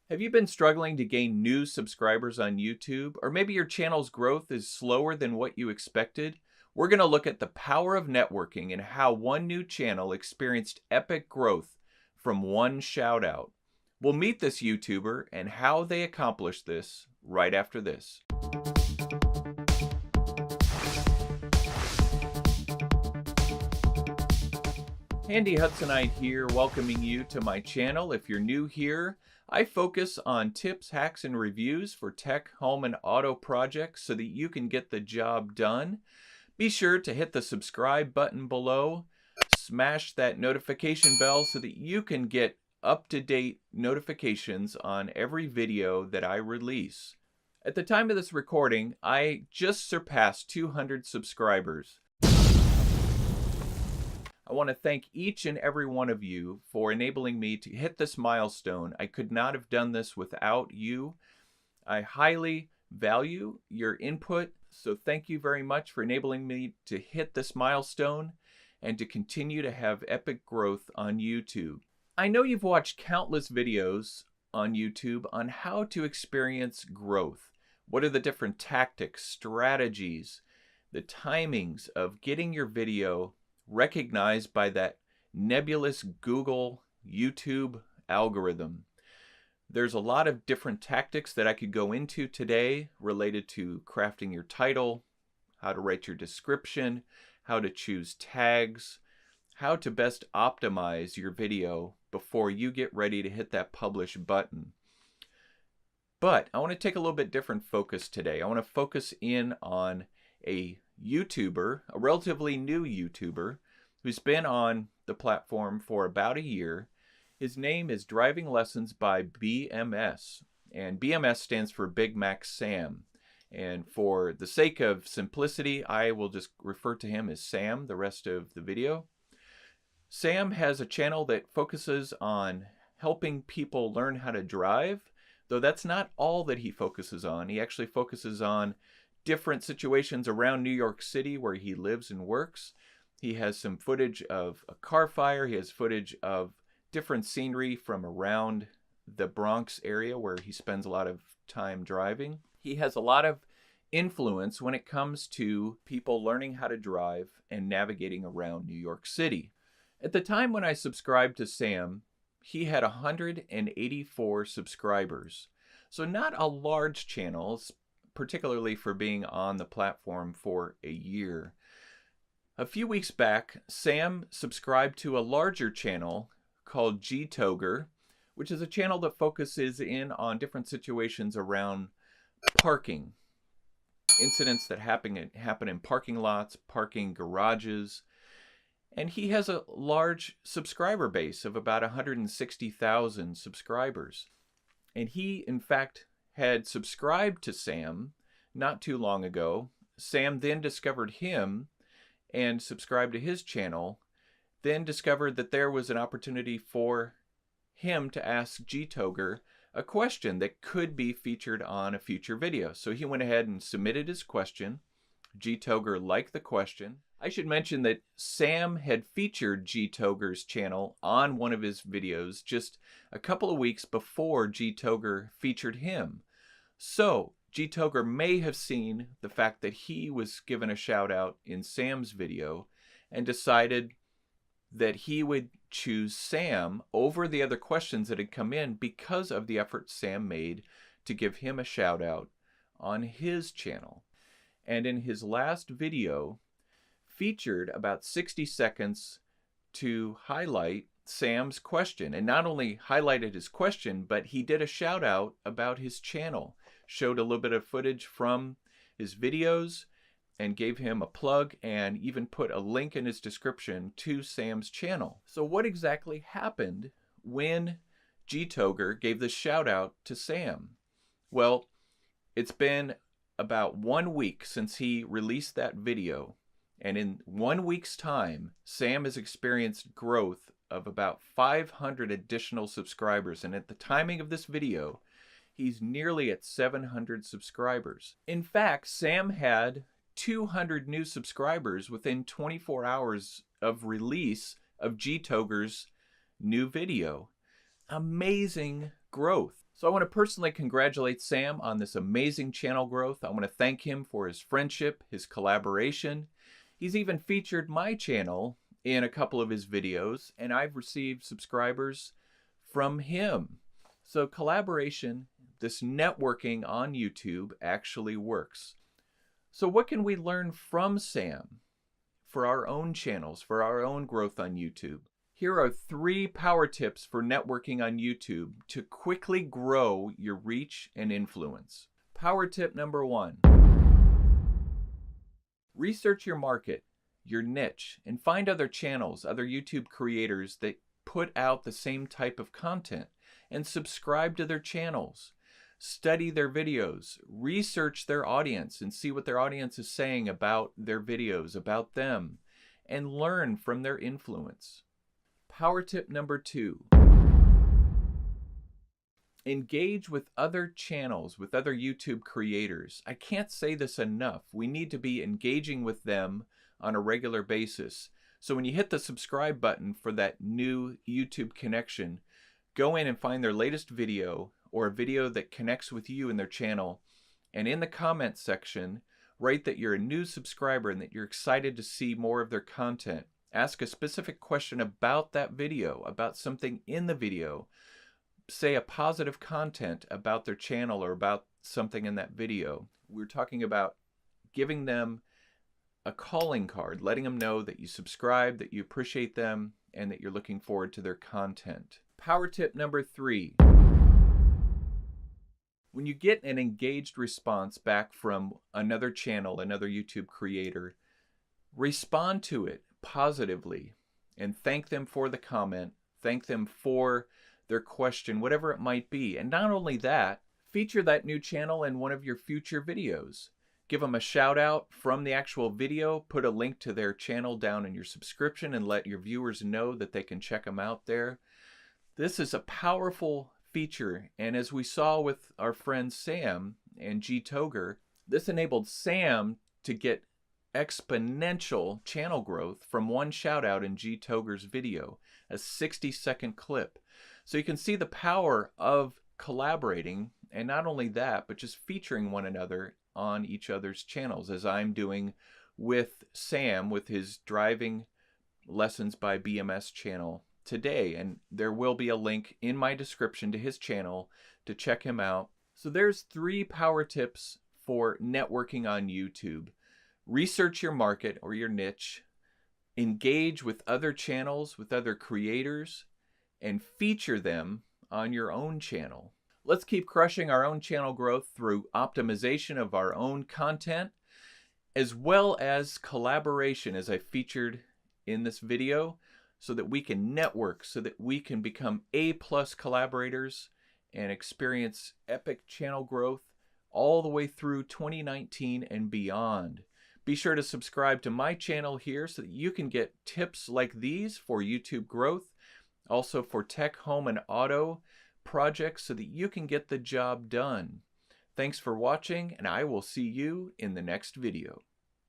Have you been struggling to gain new subscribers on YouTube? Or maybe your channel's growth is slower than what you expected? We're going to look at the power of networking and how one new channel experienced epic growth from one shout out. We'll meet this YouTuber and how they accomplished this right after this. Handy Hudsonite here, welcoming you to my channel. If you're new here, I focus on tips, hacks, and reviews for tech, home, and auto projects so that you can get the job done. Be sure to hit the subscribe button below, smash that notification bell so that you can get up-to-date notifications on every video that I release. At the time of this recording, I just surpassed 200 subscribers. I want to thank each and every one of you for enabling me to hit this milestone. I could not have done this without you. I highly value your input, so thank you very much for enabling me to hit this milestone and to continue to have epic growth on YouTube. I know you've watched countless videos on YouTube on how to experience growth. What are the different tactics, strategies, the timings of getting your video recognized by that nebulous Google, YouTube algorithm. There's a lot of different tactics that I could go into today related to crafting your title, how to write your description, how to choose tags, how to best optimize your video before you get ready to hit that publish button. But I want to take a little bit different focus today. I want to focus in on a YouTuber, a relatively new YouTuber, who's been on the platform for about a year. His name is Driving Lessons by BMS, and BMS stands for Big Mac Sam. And for the sake of simplicity, I will just refer to him as Sam the rest of the video. Sam has a channel that focuses on helping people learn how to drive, though that's not all that he focuses on. He actually focuses on different situations around New York City where he lives and works. He has some footage of a car fire. He has footage of different scenery from around the Bronx area where he spends a lot of time driving. He has a lot of influence when it comes to people learning how to drive and navigating around New York City. At the time when I subscribed to Sam, he had 184 subscribers. So not a large channel, particularly for being on the platform for a year. A few weeks back, Sam subscribed to a larger channel called GToger, which is a channel that focuses in on different situations around parking. Incidents that happen in parking lots, parking garages. And he has a large subscriber base of about 160,000 subscribers. And he, in fact, had subscribed to Sam not too long ago. Sam then discovered him and subscribed to his channel, then discovered that there was an opportunity for him to ask GToger a question that could be featured on a future video. So he went ahead and submitted his question. GToger liked the question. I should mention that Sam had featured GToger's channel on one of his videos just a couple of weeks before GToger featured him. So GToger may have seen the fact that he was given a shout out in Sam's video and decided that he would choose Sam over the other questions that had come in because of the effort Sam made to give him a shout out on his channel. And in his last video, featured about 60 seconds to highlight Sam's question, and not only highlighted his question, but he did a shout out about his channel, showed a little bit of footage from his videos and gave him a plug and even put a link in his description to Sam's channel. So what exactly happened when GToger gave this shout out to Sam? Well, it's been about 1 week since he released that video. And in 1 week's time, Sam has experienced growth of about 500 additional subscribers. And at the timing of this video, he's nearly at 700 subscribers. In fact, Sam had 200 new subscribers within 24 hours of release of GToger's new video. Amazing growth. So I want to personally congratulate Sam on this amazing channel growth. I want to thank him for his friendship, his collaboration. He's even featured my channel in a couple of his videos, and I've received subscribers from him. So collaboration, this networking on YouTube actually works. So what can we learn from Sam for our own channels, for our own growth on YouTube? Here are 3 power tips for networking on YouTube to quickly grow your reach and influence. Power tip number 1. Research your market, your niche, and find other channels, other YouTube creators that put out the same type of content, and subscribe to their channels. Study their videos, research their audience and see what their audience is saying about their videos, about them, and learn from their influence. Power tip number 2. Engage with other channels, with other YouTube creators. I can't say this enough. We need to be engaging with them on a regular basis. So when you hit the subscribe button for that new YouTube connection, go in and find their latest video or a video that connects with you in their channel, and in the comments section, write that you're a new subscriber and that you're excited to see more of their content. Ask a specific question about that video, about something in the video. Say a positive content about their channel or about something in that video. We're talking about giving them a calling card, letting them know that you subscribe, that you appreciate them, and that you're looking forward to their content. Power tip number 3. When you get an engaged response back from another channel, another YouTube creator, respond to it positively and thank them for the comment, thank them for their question, whatever it might be. And not only that, feature that new channel in one of your future videos. Give them a shout out from the actual video, put a link to their channel down in your subscription and let your viewers know that they can check them out there. This is a powerful feature, and as we saw with our friend Sam and G Toger, this enabled Sam to get exponential channel growth from one shout out in G Toger's video, a 60-second clip. So you can see the power of collaborating, and not only that, but just featuring one another on each other's channels, as I'm doing with Sam with his driving lessons by BMS channel today. And there will be a link in my description to his channel to check him out. So there's 3 power tips for networking on YouTube. Research your market or your niche, engage with other channels, with other creators, and feature them on your own channel. Let's keep crushing our own channel growth through optimization of our own content, as well as collaboration, as I featured in this video, so that we can network, so that we can become A+ collaborators and experience epic channel growth all the way through 2019 and beyond. Be sure to subscribe to my channel here so that you can get tips like these for YouTube growth, also for tech, home, and auto projects so that you can get the job done. Thanks for watching, and I will see you in the next video.